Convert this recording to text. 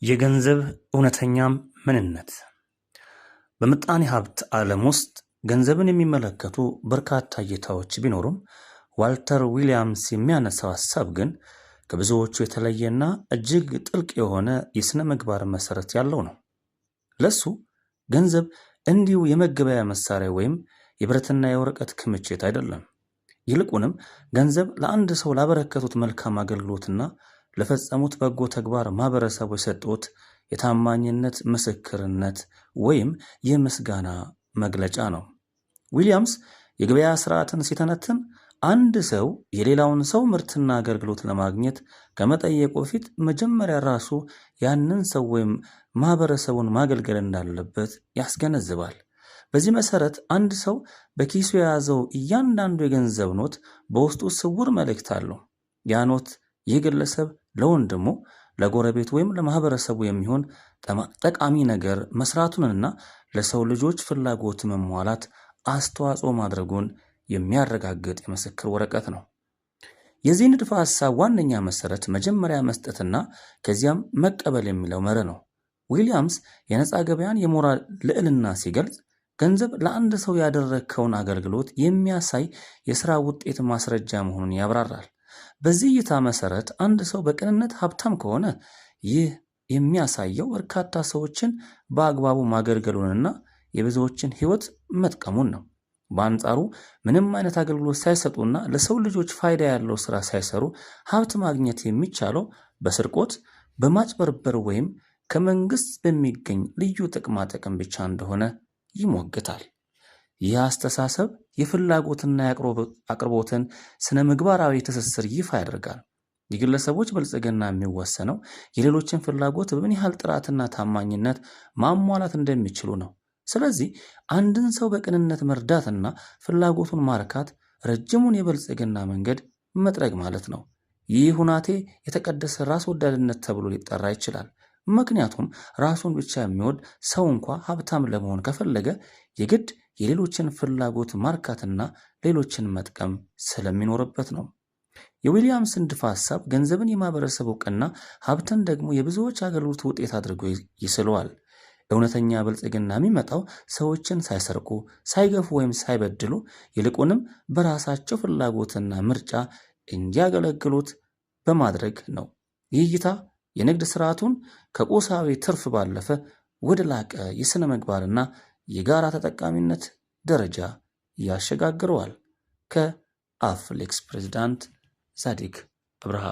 የገንዘብ እውነተኛም ምንነት በምጣኔ ሀብት ዓለም ውስጥ ገንዘብን የሚመለከቱ በርካታ እይታዎች ቢኖሩም ዋልተር ዊሊያምስ የሚያነሳው ሐሳብ ግን ከብዙዎቹ የተለየና እጅግ ጥልቅ የሆነ የሥነ ምግባር መሰረት ያለው ነው። ለሱ ገንዘብ እንዲሁ የመገበያ መሳሪያ ወይም የብረትና የወረቀት ክምችት አይደለም። ይልቁንም ገንዘብ ለአንድ ሰው ላበረከቱት መልካም አገልግሎትና ለፈጸሙት በጎ ተግባር ማህበረሰቡ የሰጡት የታማኝነት ምስክርነት ወይም የምስጋና መግለጫ ነው። ዊሊያምስ የገበያ ስርዓትን ሲተነትን አንድ ሰው የሌላውን ሰው ምርትና አገልግሎት ለማግኘት ከመጠየቁ በፊት መጀመሪያ ራሱ ያንን ሰው ወይም ማህበረሰቡን ማገልገል እንዳለበት ያስገነዝባል። በዚህ መሰረት አንድ ሰው በኪሱ የያዘው እያንዳንዱ የገንዘብ ኖት በውስጡ ስውር መልእክት አለው። ያ ኖት ይህ ግለሰብ ለወንድሙ፣ ለጎረቤት ወይም ለማህበረሰቡ የሚሆን ጠቃሚ ነገር መስራቱንና ለሰው ልጆች ፍላጎት መሟላት አስተዋጽኦ ማድረጉን የሚያረጋግጥ የምስክር ወረቀት ነው። የዚህ ንድፈ ሐሳብ ዋነኛ መሰረት መጀመሪያ መስጠትና ከዚያም መቀበል የሚለው መርህ ነው። ዊሊያምስ የነፃ ገበያን የሞራል ልዕልና ሲገልጽ ገንዘብ ለአንድ ሰው ያደረግከውን አገልግሎት የሚያሳይ የሥራ ውጤት ማስረጃ መሆኑን ያብራራል። በዚህ እይታ መሰረት አንድ ሰው በቅንነት ሀብታም ከሆነ ይህ የሚያሳየው በርካታ ሰዎችን በአግባቡ ማገልገሉንና የብዙዎችን ሕይወት መጥቀሙን ነው። በአንጻሩ ምንም አይነት አገልግሎት ሳይሰጡና ለሰው ልጆች ፋይዳ ያለው ሥራ ሳይሰሩ ሀብት ማግኘት የሚቻለው በስርቆት፣ በማጭበርበር ወይም ከመንግስት በሚገኝ ልዩ ጥቅማ ጥቅም ብቻ እንደሆነ ይሞግታል። ይህ አስተሳሰብ የፍላጎትና የአቅርቦትን ስነ ምግባራዊ ትስስር ይፋ ያደርጋል። የግለሰቦች ብልጽግና የሚወሰነው የሌሎችን ፍላጎት በምን ያህል ጥራትና ታማኝነት ማሟላት እንደሚችሉ ነው። ስለዚህ አንድን ሰው በቅንነት መርዳትና ፍላጎቱን ማርካት ረጅሙን የብልጽግና መንገድ መጥረግ ማለት ነው። ይህ ሁናቴ የተቀደሰ ራስ ወዳድነት ተብሎ ሊጠራ ይችላል። ምክንያቱም ራሱን ብቻ የሚወድ ሰው እንኳ ሀብታም ለመሆን ከፈለገ የግድ የሌሎችን ፍላጎት ማርካትና ሌሎችን መጥቀም ስለሚኖርበት ነው። የዊሊያምስ ንድፈ ሐሳብ ገንዘብን የማህበረሰብ እውቅና፣ ሀብትን ደግሞ የብዙዎች አገልግሎት ውጤት አድርጎ ይስለዋል። እውነተኛ ብልጽግና የሚመጣው ሰዎችን ሳይሰርቁ፣ ሳይገፉ ወይም ሳይበድሉ ይልቁንም በራሳቸው ፍላጎትና ምርጫ እንዲያገለግሉት በማድረግ ነው። ይህ እይታ የንግድ ስርዓቱን ከቁሳዊ ትርፍ ባለፈ ወደ ላቀ የሥነ ምግባርና የጋራ ተጠቃሚነት ደረጃ ያሸጋግረዋል። ከአፍሌክስ ፕሬዝዳንት ዛዲግ አብርሃ